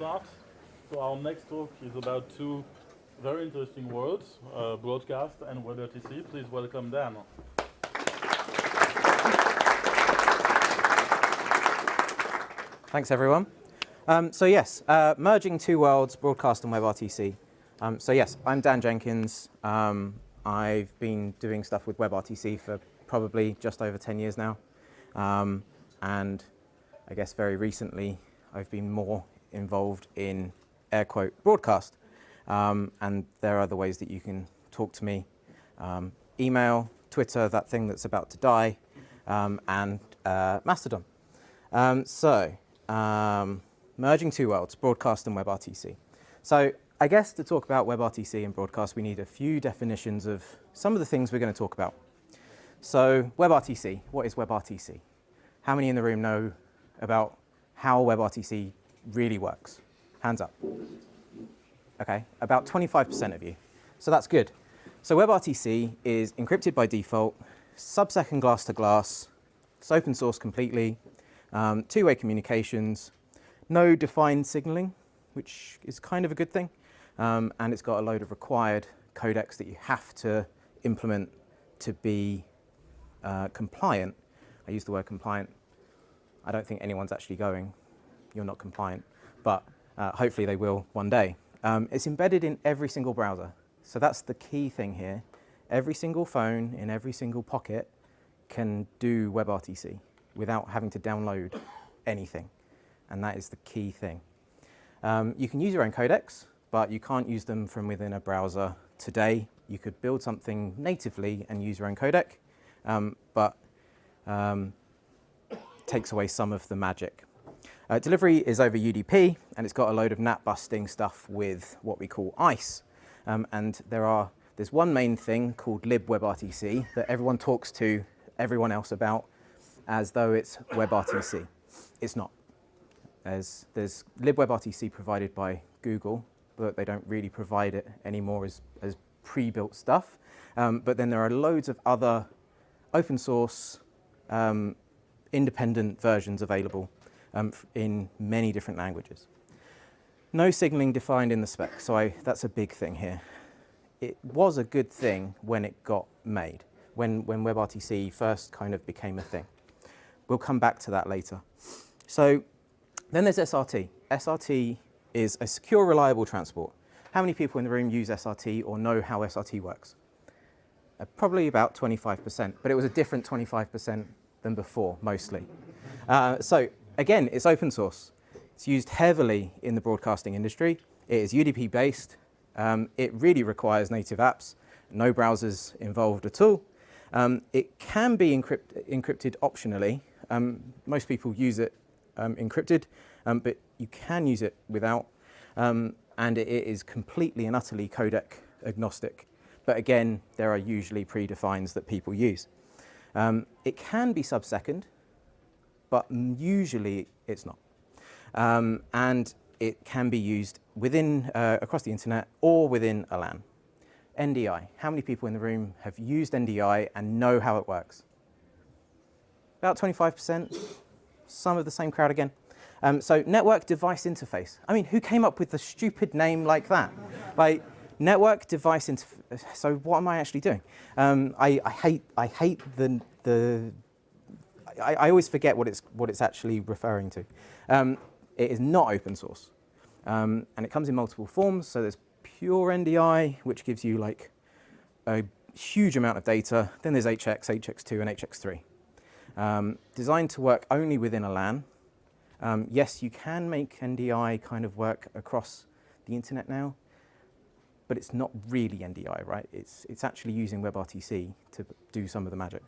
Start. So our next talk is about two very interesting words, broadcast and WebRTC. Please welcome Dan. Thanks, everyone. Merging two worlds, broadcast and WebRTC. I'm Dan Jenkins. I've been doing stuff with WebRTC for probably just over 10 years now. And I guess very recently, I've been more involved in air quote broadcast. And there are other ways that you can talk to me. Email, Twitter, that thing that's about to die, and Mastodon. Merging two worlds, broadcast and WebRTC. So I guess to talk about WebRTC and broadcast, we need a few definitions of some of the things we're going to talk about. So WebRTC, what is WebRTC? How many in the room know about how WebRTC really works? Hands up. Okay, about 25% of you. So that's good. So WebRTC is encrypted by default, sub-second glass to glass, it's open source completely, two-way communications, no defined signaling, which is kind of a good thing, and it's got a load of required codecs that you have to implement to be compliant. I use the word compliant. I don't think anyone's actually going, you're not compliant, but hopefully they will one day. It's embedded in every single browser. So that's the key thing here. Every single phone in every single pocket can do WebRTC without having to download anything. And that is the key thing. You can use your own codecs, but you can't use them from within a browser today. You could build something natively and use your own codec, but takes away some of the magic. Delivery is over UDP, and it's got a load of NAT busting stuff with what we call ICE. And there's one main thing called libWebRTC that everyone talks to everyone else about as though it's WebRTC. It's not. There's libWebRTC provided by Google, but they don't really provide it anymore as pre-built stuff. But then there are loads of other open source independent versions available in many different languages. No signaling defined in the spec, so that's a big thing here. It was a good thing when it got made, when WebRTC first kind of became a thing. We'll come back to that later. So then there's SRT. SRT is a secure, reliable transport. How many people in the room use SRT or know how SRT works? Probably about 25%, but it was a different 25% than before, mostly. So again, it's open source. It's used heavily in the broadcasting industry. It is UDP based. It really requires native apps, no browsers involved at all. It can be encrypted optionally. Most people use it encrypted, but you can use it without. And it is completely and utterly codec agnostic. But again, there are usually predefines that people use. It can be sub-second, but usually it's not. And it can be used within across the internet or within a LAN. NDI. How many people in the room have used NDI and know how it works? About 25%. Some of the same crowd again. So network device interface. I mean, who came up with a stupid name like that? Like network device interface. So what am I actually doing? I hate the. I always forget what it's actually referring to. It is not open source, and it comes in multiple forms. So there's pure NDI, which gives you like a huge amount of data. Then there's HX, HX2, and HX3. Designed to work only within a LAN. Yes, you can make NDI kind of work across the internet now, but it's not really NDI, right? It's actually using WebRTC to do some of the magic.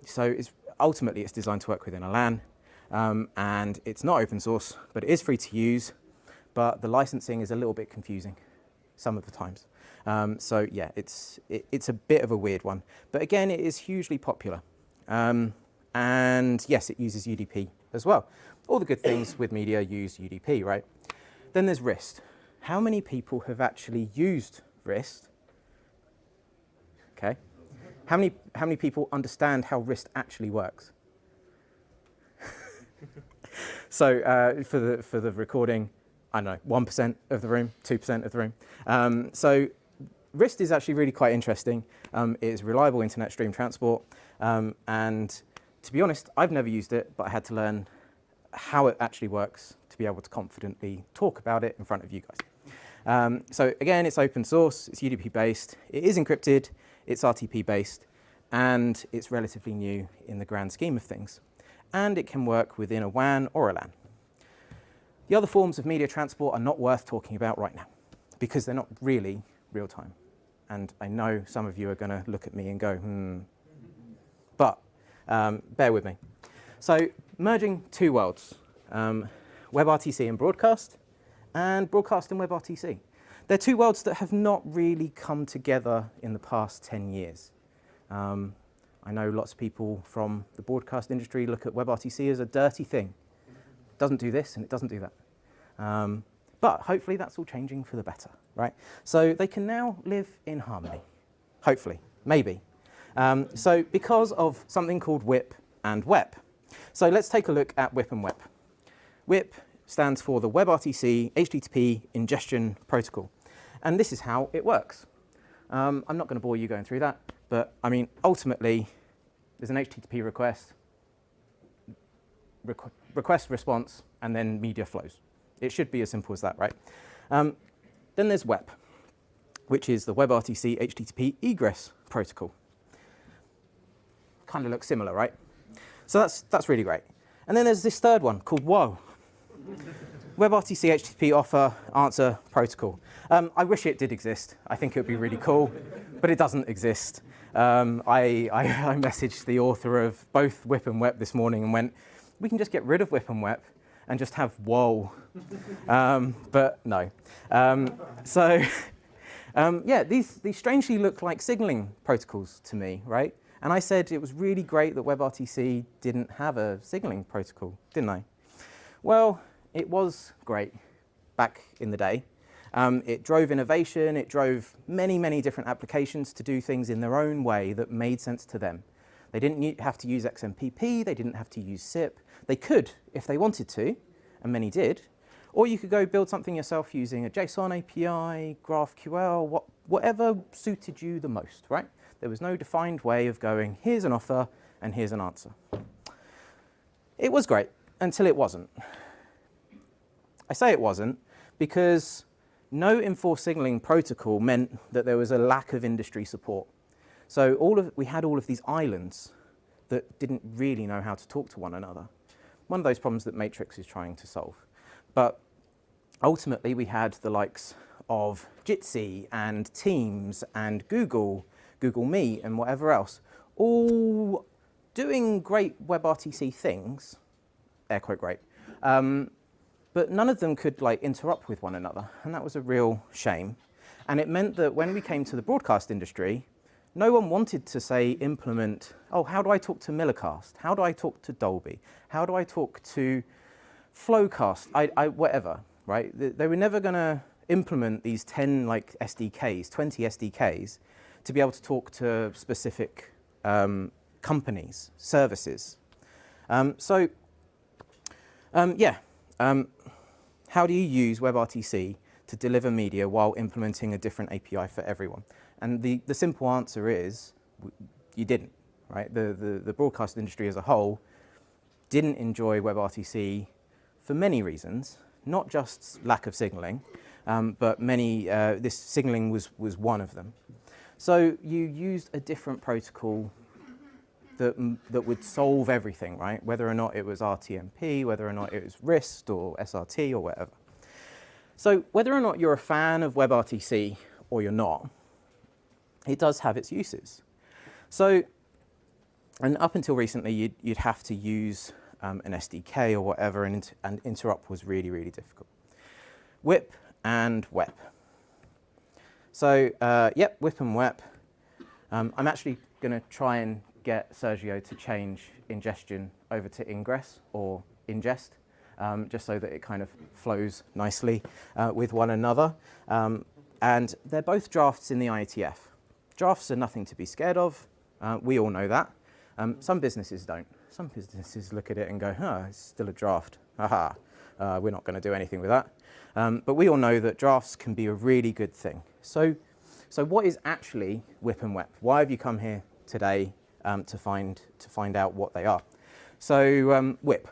So ultimately it's designed to work within a LAN, and it's not open source, but it is free to use, but the licensing is a little bit confusing some of the times. So yeah, it's a bit of a weird one, but again, it is hugely popular. And yes, it uses UDP as well. All the good things with media use UDP, right? Then there's RIST. How many people have actually used RIST? Okay. How many people understand how RIST actually works? So for the recording, I don't know, 1% of the room, 2% of the room. So RIST is actually really quite interesting. It is reliable internet stream transport. And to be honest, I've never used it, but I had to learn how it actually works to be able to confidently talk about it in front of you guys. So again, it's open source, it's UDP based, it is encrypted, it's RTP based, and it's relatively new in the grand scheme of things. And it can work within a WAN or a LAN. The other forms of media transport are not worth talking about right now because they're not really real time. And I know some of you are going to look at me and go, But bear with me. So merging two worlds, WebRTC and broadcast and WebRTC. They're two worlds that have not really come together in the past 10 years. I know lots of people from the broadcast industry look at WebRTC as a dirty thing. It doesn't do this and it doesn't do that. But hopefully that's all changing for the better, right? So they can now live in harmony, hopefully, maybe. So because of something called WIP and WEP. So let's take a look at WIP and WEP. WIP stands for the WebRTC HTTP Ingestion Protocol. And this is how it works. I'm not going to bore you going through that, but I mean, ultimately, there's an HTTP request, request response, and then media flows. It should be as simple as that, right? Then there's WEP, which is the WebRTC HTTP Egress Protocol. Kind of looks similar, right? So that's really great. And then there's this third one called WOA, WebRTC HTTP Offer Answer Protocol. I wish it did exist. I think it would be really cool, but it doesn't exist. I messaged the author of both WIP and WEP this morning and went, we can just get rid of WIP and WEP and just have WOA. But no. Yeah, these strangely look like signaling protocols to me, right? And I said it was really great that WebRTC didn't have a signaling protocol, didn't I? Well, it was great back in the day. It drove innovation. It drove many, many different applications to do things in their own way that made sense to them. They didn't have to use XMPP. They didn't have to use SIP. They could if they wanted to, and many did. Or you could go build something yourself using a JSON API, GraphQL, whatever suited you the most, right? There was no defined way of going, here's an offer and here's an answer. It was great until it wasn't. I say it wasn't because no enforced signaling protocol meant that there was a lack of industry support. So we had all of these islands that didn't really know how to talk to one another. One of those problems that Matrix is trying to solve. But ultimately, we had the likes of Jitsi and Teams and Google Meet and whatever else, all doing great WebRTC things, air quote great, but none of them could interrupt with one another, and that was a real shame. And it meant that when we came to the broadcast industry, no one wanted to say implement, oh, how do I talk to Millicast? How do I talk to Dolby? How do I talk to Flowcast? Whatever, right? They were never going to implement these 10 SDKs, 20 SDKs to be able to talk to specific companies, services. How do you use WebRTC to deliver media while implementing a different API for everyone? And the simple answer is you didn't, right? The broadcast industry as a whole didn't enjoy WebRTC for many reasons, not just lack of signaling, but this signaling was one of them. So you used a different protocol that would solve everything, right? Whether or not it was RTMP, whether or not it was RIST or SRT or whatever. So whether or not you're a fan of WebRTC or you're not, it does have its uses. So, and up until recently, you'd have to use an SDK or whatever, and interrupt was really, really difficult. WIP and WEP. So, WIP and WEP. I'm actually going to try and get Sergio to change ingestion over to ingress or ingest, just so that it kind of flows nicely with one another. And they're both drafts in the IETF. Drafts are nothing to be scared of. We all know that. Some businesses don't. Some businesses look at it and go, it's still a draft. Haha, we're not going to do anything with that. But we all know that drafts can be a really good thing. So what is actually WIP and WEP? Why have you come here today to find out what they are? So WIP.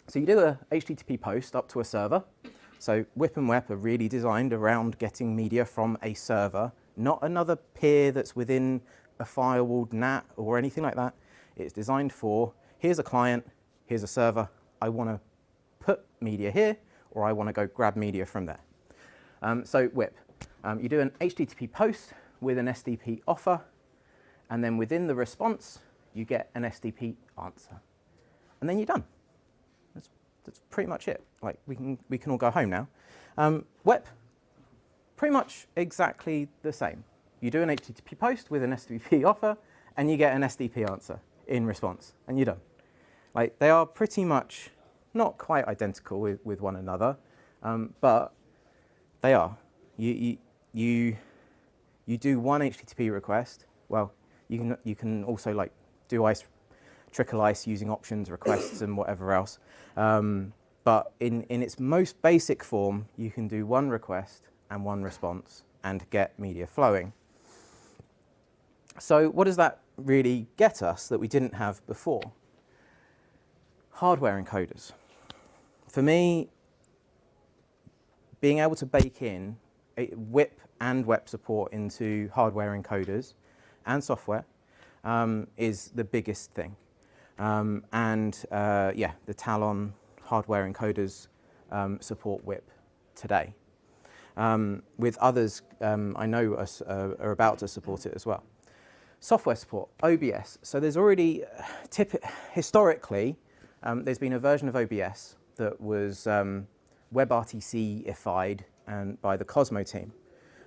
So you do a HTTP post up to a server. So WIP and WEP are really designed around getting media from a server, not another peer that's within a firewalled NAT or anything like that. It's designed for, here's a client, here's a server, I want to put media here, or I want to go grab media from there. So WIP, you do an HTTP post with an SDP offer, and then within the response, you get an SDP answer. And then you're done. That's pretty much it. Like we can all go home now. WEP, pretty much exactly the same. You do an HTTP post with an SDP offer, and you get an SDP answer in response, and you're done. Like they are pretty much not quite identical with one another, but they are. You do one HTTP request. Well, you can also like do trickle ice using options, requests, and whatever else. But in its most basic form, you can do one request and one response and get media flowing. So what does that really get us that we didn't have before? Hardware encoders. For me, being able to bake in WIP and WEP support into hardware encoders and software is the biggest thing. Yeah, the Talon hardware encoders support WIP today. With others, I know are about to support it as well. Software support, OBS. So there's already, historically, there's been a version of OBS that was WebRTC-ified by the Cosmo team.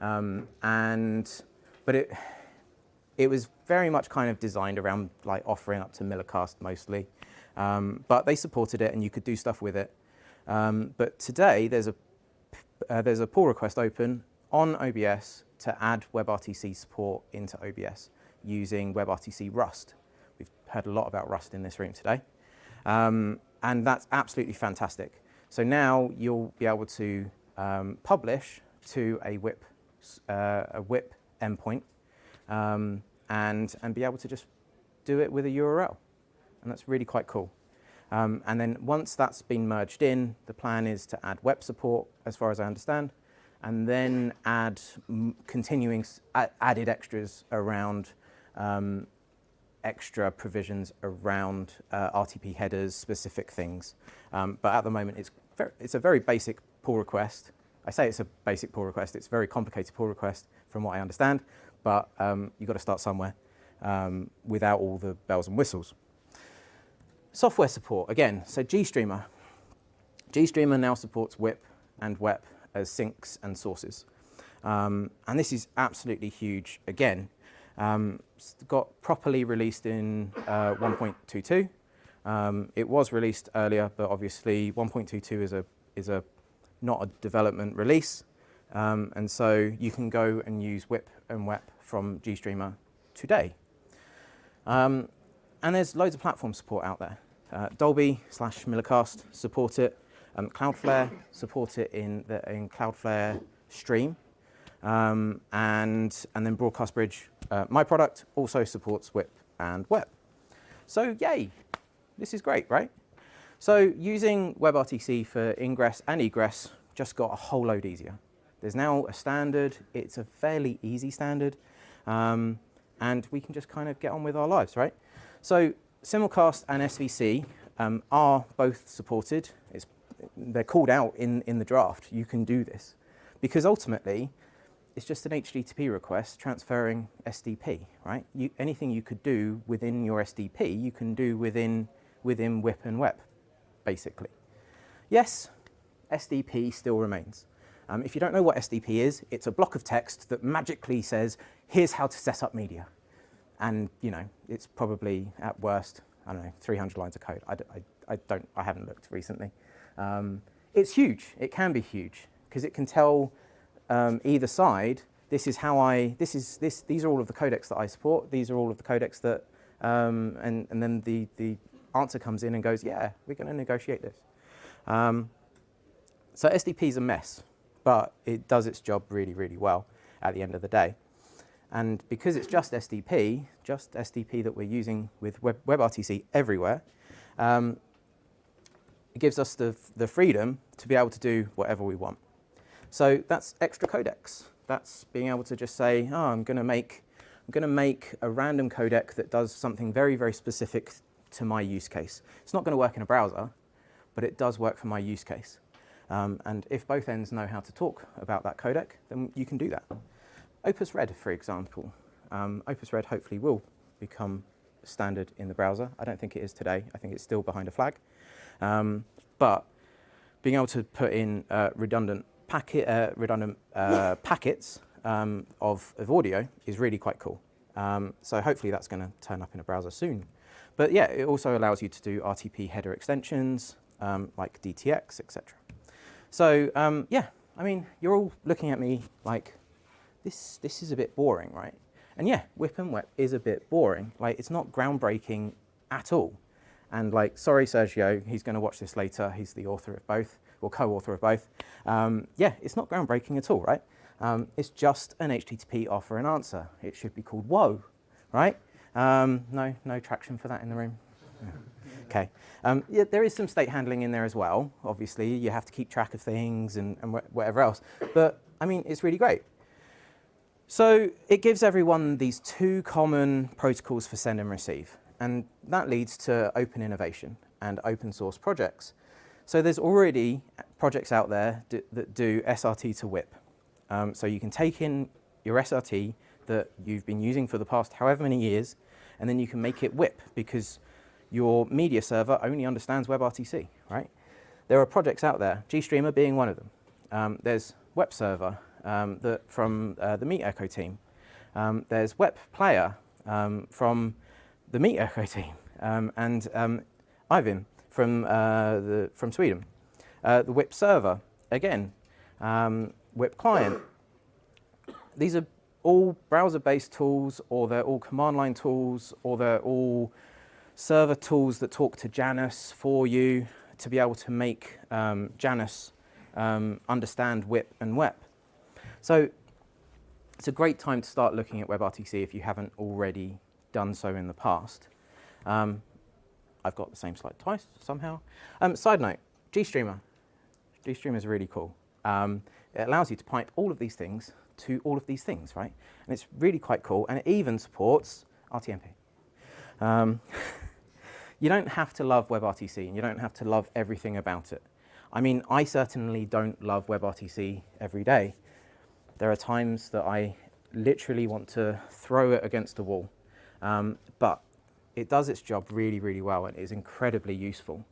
But it was very much kind of designed around like offering up to millicast mostly. But they supported it and you could do stuff with it. But today there's a pull request open on OBS to add WebRTC support into OBS using WebRTC Rust. We've heard a lot about Rust in this room today. And that's absolutely fantastic. So now you'll be able to publish to a WIP endpoint and be able to just do it with a URL. And that's really quite cool. And then once that's been merged in, the plan is to add WEP support, as far as I understand, and then add added extras around extra provisions around RTP headers, specific things. But at the moment, it's a very basic pull request. I say it's a basic pull request. It's a very complicated pull request, from what I understand. But you've got to start somewhere without all the bells and whistles. Software support, again, so GStreamer. GStreamer now supports WIP and WEP as sinks and sources. And this is absolutely huge again. It's got properly released in 1.22. It was released earlier, but obviously 1.22 is not a development release. And so you can go and use WIP and WEP from GStreamer today. And there's loads of platform support out there. Dolby/Millicast support it. Cloudflare support it in Cloudflare Stream. And then Broadcast Bridge, my product, also supports WIP and WEP. So yay, this is great, right? So using WebRTC for ingress and egress just got a whole load easier. There's now a standard. It's a fairly easy standard. And we can just kind of get on with our lives, right? So simulcast and SVC are both supported. They're called out in the draft. You can do this. Because ultimately, it's just an HTTP request transferring SDP, right? Anything you could do within your SDP, you can do within WIP and WEP, basically. Yes, SDP still remains. If you don't know what SDP is, it's a block of text that magically says, here's how to set up media. And it's probably at worst, I don't know, 300 lines of code. I haven't looked recently. It's huge. It can be huge because it can tell either side. These are all of the codecs that I support. These are all of the codecs that, and then the answer comes in and goes, yeah, we're going to negotiate this. So SDP is a mess, but it does its job really, really well at the end of the day. And because it's just SDP that we're using with WebRTC everywhere, it gives us the freedom to be able to do whatever we want. So that's extra codecs. That's being able to just say, oh, I'm going to make a random codec that does something very, very specific to my use case. It's not going to work in a browser, but it does work for my use case. And if both ends know how to talk about that codec, then you can do that. Opus Red, for example. Opus Red hopefully will become standard in the browser. I don't think it is today. I think it's still behind a flag. But being able to put in redundant packets of audio is really quite cool. So hopefully that's going to turn up in a browser soon. But yeah, it also allows you to do RTP header extensions like DTX, etc. So yeah, I mean, you're all looking at me like, this is a bit boring, right? And yeah, WIP and WEP is a bit boring. Like, it's not groundbreaking at all. And like, sorry, Sergio, he's going to watch this later. He's the author of both, or co-author of both. Yeah, it's not groundbreaking at all, right? It's just an HTTP offer and answer. It should be called WHOA, right? No traction for that in the room. Yeah. Okay. Yeah, there is some state handling in there as well. Obviously, you have to keep track of things and whatever else. But I mean, it's really great. So it gives everyone these two common protocols for send and receive. And that leads to open innovation and open source projects. So there's already projects out there that do SRT to WIP. So you can take in your SRT that you've been using for the past however many years, and then you can make it WIP because your media server only understands WebRTC, right? There are projects out there, GStreamer being one of them. There's Web Server from the Meet Echo team. There's Web Player from the Meet Echo team, and Ivan from Sweden. The WIP Server, again, WIP Client. These are all browser-based tools, or they're all command line tools, or they're all server tools that talk to Janus for you to be able to make Janus understand WIP and WEP. So it's a great time to start looking at WebRTC if you haven't already done so in the past. I've got the same slide twice somehow. Side note, GStreamer. GStreamer is really cool. It allows you to pipe all of these things to all of these things, right? And it's really quite cool, and it even supports RTMP. You don't have to love WebRTC, and you don't have to love everything about it. I mean, I certainly don't love WebRTC every day. There are times that I literally want to throw it against the wall. But it does its job really, really well, and it is incredibly useful.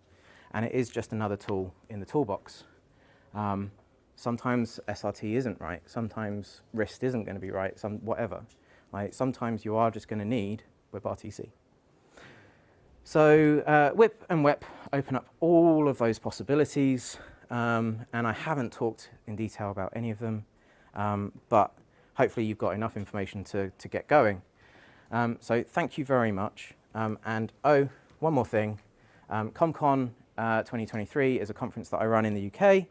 And it is just another tool in the toolbox. Sometimes SRT isn't right. Sometimes RIST isn't going to be right. Whatever. Like, sometimes you are just going to need WebRTC. So WIP and WEP open up all of those possibilities. And I haven't talked in detail about any of them. But hopefully you've got enough information to get going. So thank you very much. And oh, one more thing. ComCon 2023 is a conference that I run in the UK.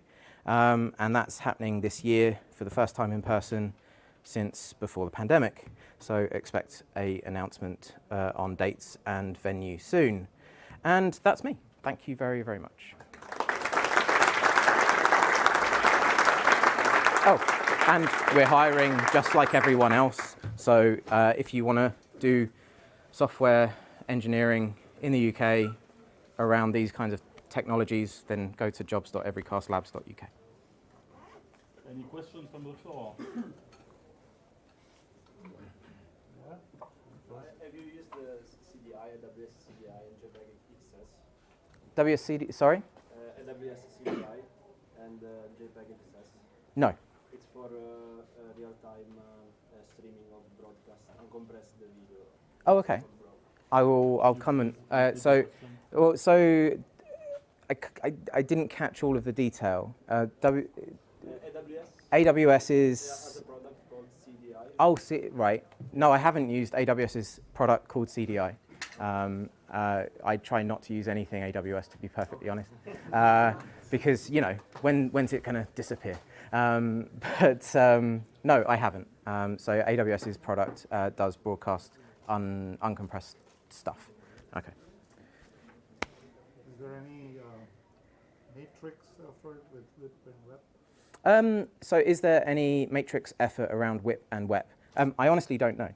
And that's happening this year for the first time in person since before the pandemic. So expect an announcement on dates and venue soon. And that's me. Thank you very, very much. Oh, and we're hiring just like everyone else. So if you want to do software engineering in the UK around these kinds of technologies, then go to jobs.everycastlabs.uk. Any questions from the floor? Have you used the CDI, AWS CDI and JPEG XS? WSCD, sorry? AWS CDI and JPEG XS. No. It's for real-time streaming of broadcast, uncompressed video. Oh, okay. I'll come and, so I didn't catch all of the detail. AWS? AWS Yeah, is... has a product called CDI. Oh, right. No, I haven't used AWS's product called CDI. I try not to use anything AWS, to be perfectly honest. because when's it going to disappear? But no, I haven't. So AWS's product does broadcast uncompressed stuff. Okay. Is there any matrix effort with WIP and WEP? So is there any matrix effort around WIP and WEP? I honestly don't know.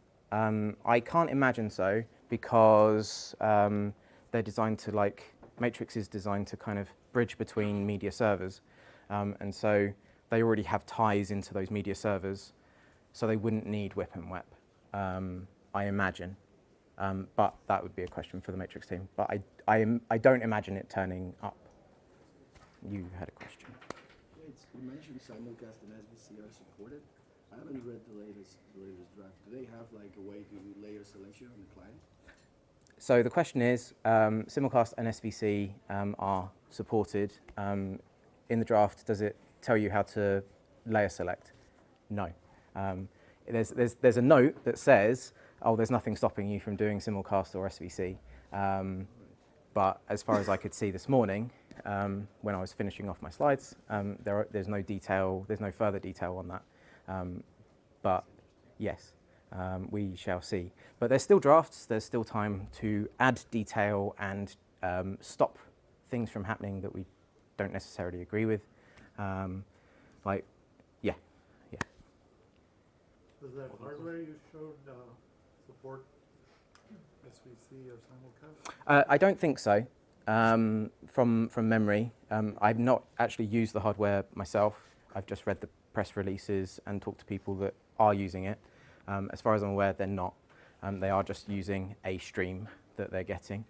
I can't imagine so, because they're designed to Matrix is designed to kind of bridge between media servers. And so they already have ties into those media servers, so they wouldn't need WIP and WEP, I imagine. But that would be a question for the Matrix team. But I don't imagine it turning up. You had a question. You mentioned simulcast and SVC are supported. I haven't read the latest draft. Do they have a way to do layer selection on the client? So the question is, simulcast and SVC are supported. In the draft, does it tell you how to layer select? No. There's a note that says, oh, there's nothing stopping you from doing simulcast or SVC. But as far as I could see this morning, when I was finishing off my slides, there's no detail, there's no further detail on that. But yes, we shall see. But there's still drafts, there's still time to add detail and stop things from happening that we don't necessarily agree with. Does that hardware you showed support SVC or simulcast? I don't think so. From memory, I've not actually used the hardware myself. I've just read the press releases and talked to people that are using it. As far as I'm aware, they're not. They are just using a stream that they're getting,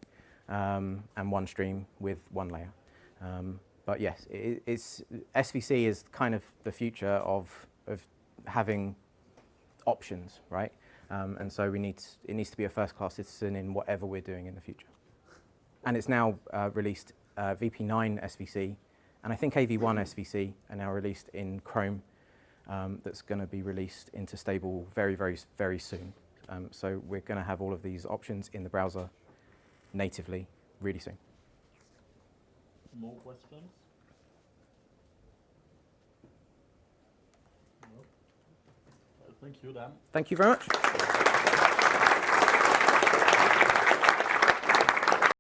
and one stream with one layer. But yes, it's SVC is kind of the future of having options, right? And so it needs to be a first-class citizen in whatever we're doing in the future. And it's now released VP9 SVC, and I think AV1 SVC are now released in Chrome. That's going to be released into stable very, very, very soon. So we're going to have all of these options in the browser natively really soon. More questions? No? Thank you, Dan. Thank you very much.